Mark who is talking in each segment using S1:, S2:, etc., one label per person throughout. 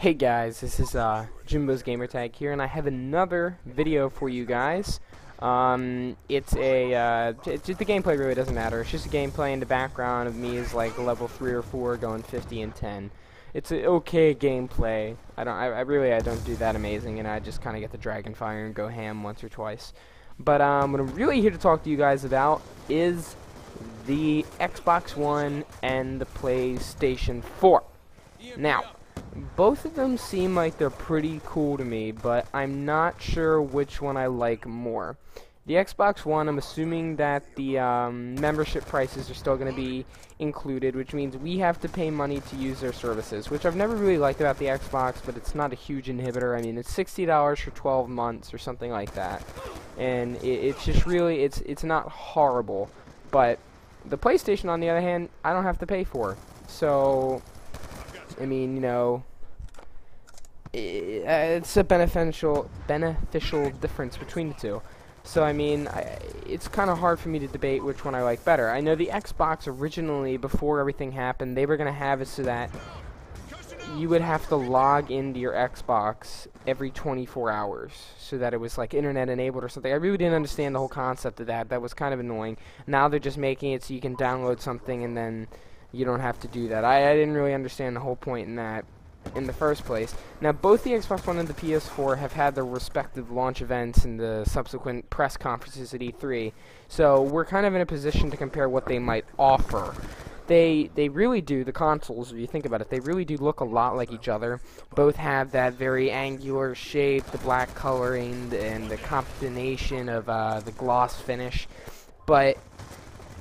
S1: Hey guys, this is Jimbos Gamertag here, and I have another video for you guys. It's just the gameplay really doesn't matter. It's just a gameplay in the background of me is like level 3 or 4 going 50 and 10. It's an okay gameplay. I don't do that amazing, and I just kind of get the Dragonfire and go ham once or twice. But what I'm really here to talk to you guys about is the Xbox One and the PlayStation 4. Now, both of them seem like they're pretty cool to me, but I'm not sure which one I like more. The Xbox One, I'm assuming that the membership prices are still going to be included, which means we have to pay money to use their services, which I've never really liked about the Xbox, but it's not a huge inhibitor. I mean, it's $60 for 12 months or something like that, and it's just really, it's not horrible. But the PlayStation, on the other hand, I don't have to pay for. So, I mean, you know, it's a beneficial difference between the two. So, I mean, it's kind of hard for me to debate which one I like better. I know the Xbox originally, before everything happened, they were going to have it so that you would have to log into your Xbox every 24 hours so that it was like internet enabled or something. I really didn't understand the whole concept of that. That was kind of annoying. Now they're just making it so you can download something and then you don't have to do that. I didn't really understand the whole point in that in the first place. Now, both the Xbox One and the PS4 have had their respective launch events and the subsequent press conferences at E3, so we're kind of in a position to compare what they might offer. They really do, the consoles, if you think about it, they really do look a lot like each other. Both have that very angular shape, the black coloring, and the combination of the gloss finish, but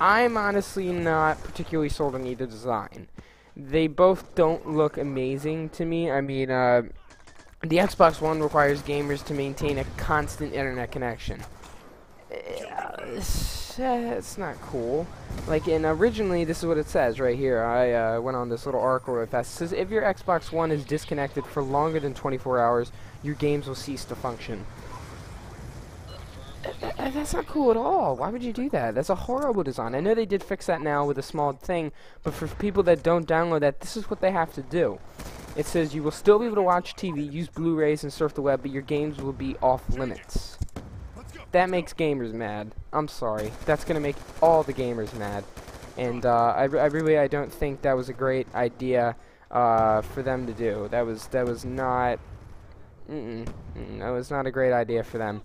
S1: I'm honestly not particularly sold on either design. They both don't look amazing to me. I mean, the Xbox One requires gamers to maintain a constant internet connection. It's not cool. Like, and originally, this is what it says right here. I went on this little article real fast. It says, if your Xbox One is disconnected for longer than 24 hours, your games will cease to function. That's not cool at all. Why would you do that? That's a horrible design. I know they did fix that now with a small thing, but for people that don't download that, this is what they have to do. It says you will still be able to watch TV, use Blu-rays, and surf the web, but your games will be off limits. That makes gamers mad. I'm sorry. That's going to make all the gamers mad. And I don't think that was a great idea for them to do. That was not that was not a great idea for them.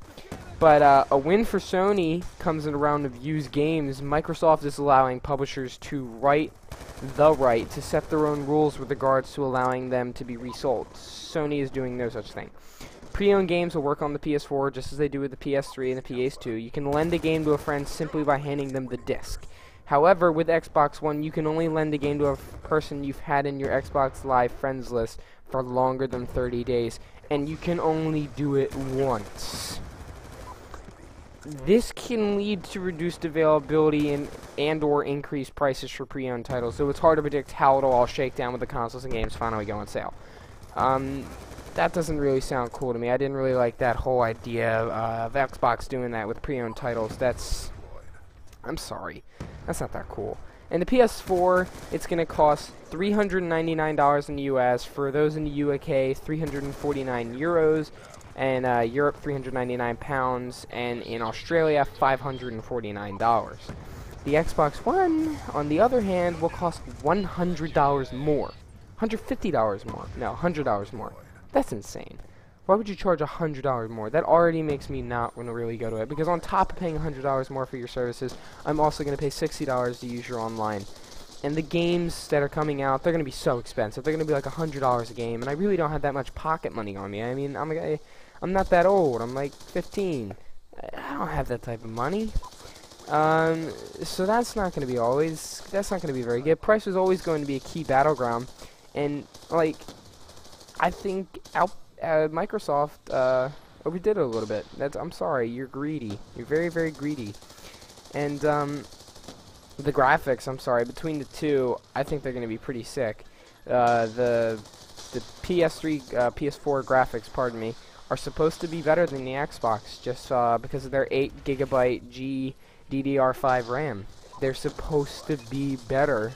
S1: But a win for Sony comes in a round of used games. Microsoft is allowing publishers to the right to set their own rules with regards to allowing them to be resold. Sony is doing no such thing. Pre-owned games will work on the PS4 just as they do with the PS3 and the PS2. You can lend a game to a friend simply by handing them the disc. However, with Xbox One, you can only lend a game to a person you've had in your Xbox Live friends list for longer than 30 days, and you can only do it once. This can lead to reduced availability and or increased prices for pre-owned titles, so it's hard to predict how it'll all shake down with the consoles and games finally go on sale. That doesn't really sound cool to me. I didn't really like that whole idea of Xbox doing that with pre-owned titles. I'm sorry. That's not that cool. And the PS4, it's going to cost $399 in the US. For those in the UK, 349 euros. And Europe, 399 pounds, and in Australia, $549. The Xbox One, on the other hand, will cost $100 more. $150 more. No, $100 more. That's insane. Why would you charge $100 more? That already makes me not want to really go to it, because on top of paying $100 more for your services, I'm also going to pay $60 to use your online. And the games that are coming out, they're going to be so expensive. They're going to be like $100 a game, and I really don't have that much pocket money on me. I mean, I'm not that old. I'm like 15. I don't have that type of money. So that's not going to be that's not going to be very good. Price was always going to be a key battleground. And, like, I think Microsoft overdid it a little bit. I'm sorry. You're greedy. You're very, very greedy. And, the graphics, I'm sorry, between the two, I think they're going to be pretty sick. The PS3, PS4 graphics, pardon me, are supposed to be better than the Xbox, just because of their 8GB GDDR5 RAM. They're supposed to be better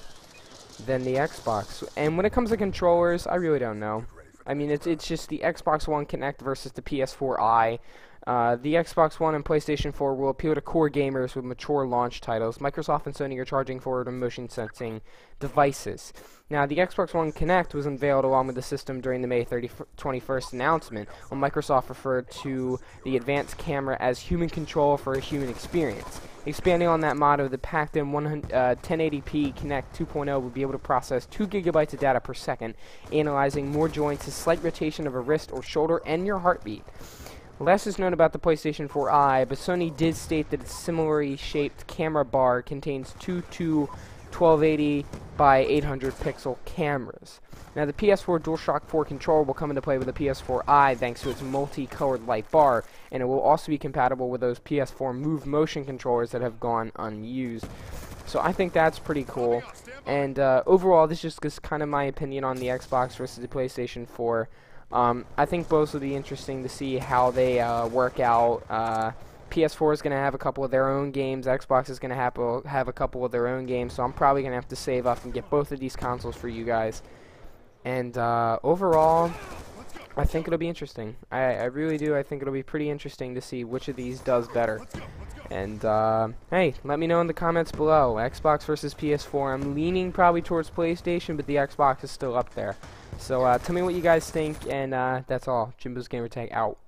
S1: than the Xbox. And when it comes to controllers, I really don't know. I mean, it's just the Xbox One Connect versus the PS4i. The Xbox One and PlayStation 4 will appeal to core gamers with mature launch titles. Microsoft and Sony are charging forward on motion sensing devices. Now, the Xbox One Connect was unveiled along with the system during the May 21st announcement, when Microsoft referred to the advanced camera as human control for a human experience. Expanding on that motto, the packed-in 1080p Connect 2.0 will be able to process 2 gigabytes of data per second, analyzing more joints, the slight rotation of a wrist or shoulder, and your heartbeat. Less is known about the PlayStation 4i, but Sony did state that its similarly shaped camera bar contains two 1280 by 800 pixel cameras. Now, the PS4 DualShock 4 controller will come into play with the PS4i thanks to its multicolored light bar, and it will also be compatible with those PS4 Move Motion controllers that have gone unused. So I think that's pretty cool. And overall, this is just kind of my opinion on the Xbox versus the PlayStation 4. I think both will be interesting to see how they work out. PS4 is going to have a couple of their own games. Xbox is going to have a couple of their own games. So I'm probably going to have to save up and get both of these consoles for you guys. And overall, I think it'll be interesting. I really do. I think it'll be pretty interesting to see which of these does better. And hey, let me know in the comments below. Xbox versus PS4. I'm leaning probably towards PlayStation, but the Xbox is still up there. So tell me what you guys think, and that's all. Jimbos Gamertag out.